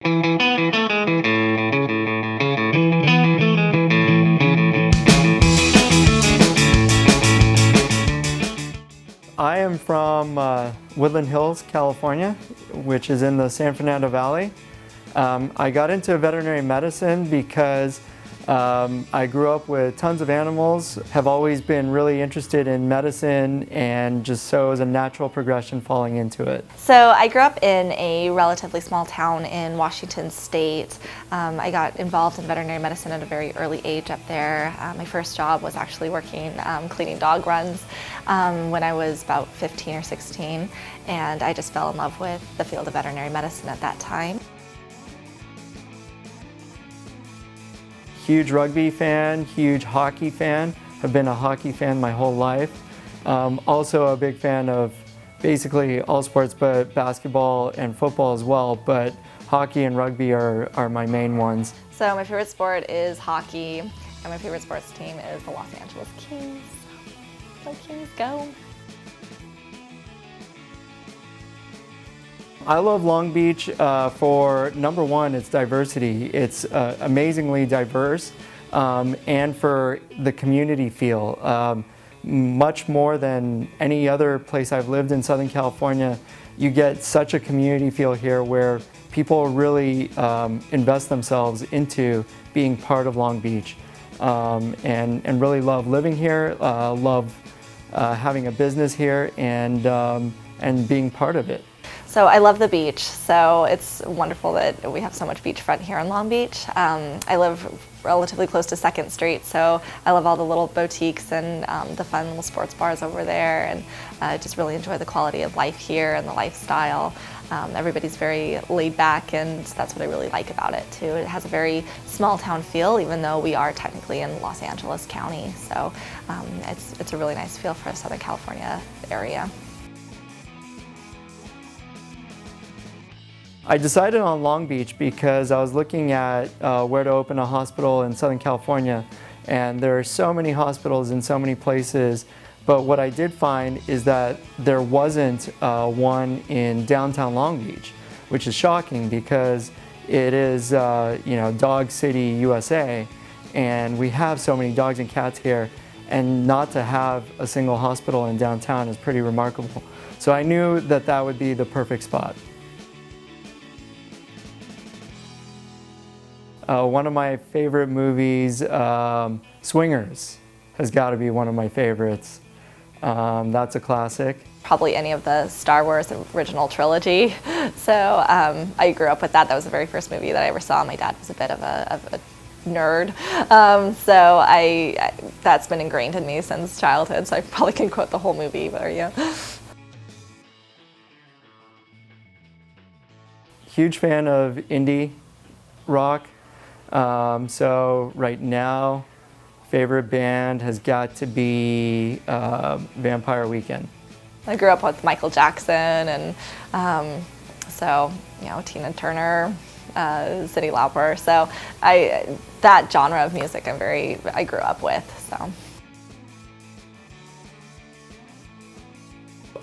I am from Woodland Hills, California, which is in the San Fernando Valley. I got into veterinary medicine because I grew up with tons of animals, have always been really interested in medicine, and just so it was a natural progression falling into it. So I grew up in a relatively small town in Washington State. I got involved in veterinary medicine at a very early age up there. My first job was actually working cleaning dog runs when I was about 15 or 16, and I just fell in love with the field of veterinary medicine at that time. Huge rugby fan, huge hockey fan. I've been a hockey fan my whole life. Also a big fan of basically all sports, but basketball and football as well, but hockey and rugby are my main ones. So my favorite sport is hockey, and my favorite sports team is the Los Angeles Kings. Go Kings, go! I love Long Beach for number one, its diversity. It's amazingly diverse, and for the community feel. Much more than any other place I've lived in Southern California, you get such a community feel here where people really invest themselves into being part of Long Beach, and really love living here, love having a business here, and being part of it. So I love the beach, so it's wonderful that we have so much beachfront here in Long Beach. I live relatively close to 2nd Street, so I love all the little boutiques and the fun little sports bars over there, and I just really enjoy the quality of life here and the lifestyle. Everybody's very laid back, and that's what I really like about it too. It has a very small town feel, even though we are technically in Los Angeles County, so it's a really nice feel for a Southern California area. I decided on Long Beach because I was looking at where to open a hospital in Southern California, and there are so many hospitals in so many places, but what I did find is that there wasn't one in downtown Long Beach, which is shocking because it is Dog City, USA, and we have so many dogs and cats here, and not to have a single hospital in downtown is pretty remarkable. So I knew that that would be the perfect spot. One of my favorite movies, Swingers, has got to be one of my favorites. That's a classic. Probably any of the Star Wars original trilogy. So I grew up with that. That was the very first movie that I ever saw. My dad was a bit of a nerd, so that's been ingrained in me since childhood. So I probably can quote the whole movie for you. Huge fan of indie rock. So right now, favorite band has got to be Vampire Weekend. I grew up with Michael Jackson, and so Tina Turner, Cyndi Lauper. So that genre of music I grew up with. So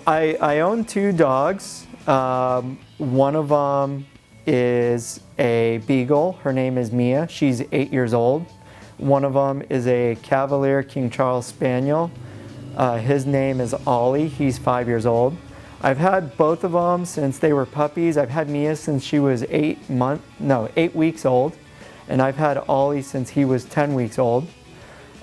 I own 2 dogs. One of them is a beagle. Her name is Mia. She's 8 years old. One of them is a Cavalier King Charles Spaniel. His name is Ollie. He's 5 years old. I've had both of them since they were puppies. I've had Mia since she was 8 weeks old, and I've had Ollie since he was 10 weeks old.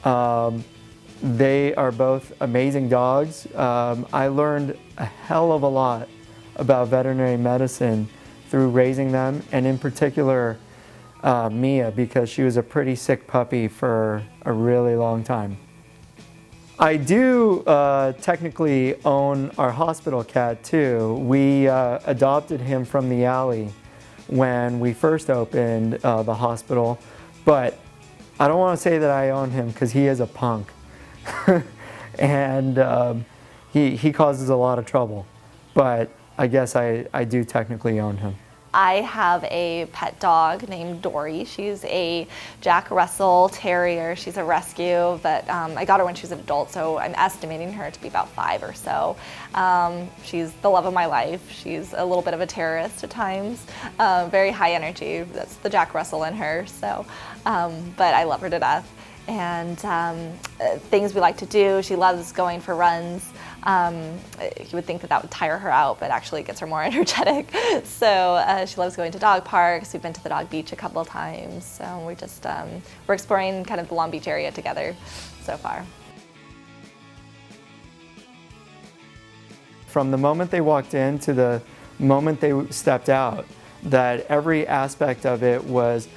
They are both amazing dogs. I learned a hell of a lot about veterinary medicine through raising them, and in particular Mia, because she was a pretty sick puppy for a really long time. I do technically own our hospital cat too. We adopted him from the alley when we first opened the hospital, but I don't want to say that I own him because he is a punk. And he causes a lot of trouble, but I guess I do technically own him. I have a pet dog named Dory. She's a Jack Russell Terrier. She's a rescue, but I got her when she was an adult, so I'm estimating her to be about 5 or so. She's the love of my life. She's a little bit of a terrorist at times, very high energy. That's the Jack Russell in her, so, but I love her to death. And things we like to do, she loves going for runs. You would think that that would tire her out, but actually it gets her more energetic. So she loves going to dog parks. We've been to the dog beach a couple of times. So we just, we're exploring kind of the Long Beach area together so far. From the moment they walked in to the moment they stepped out, that every aspect of it was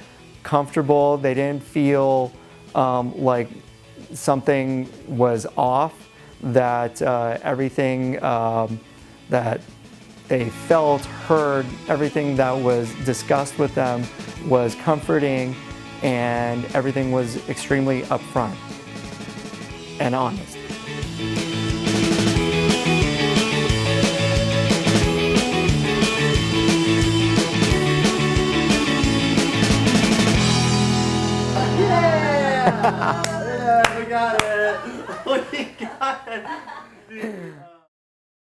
comfortable. They didn't feel like something was off, that everything that they felt, heard, everything that was discussed with them was comforting, and everything was extremely upfront and honest. Yeah, we got it. We got it.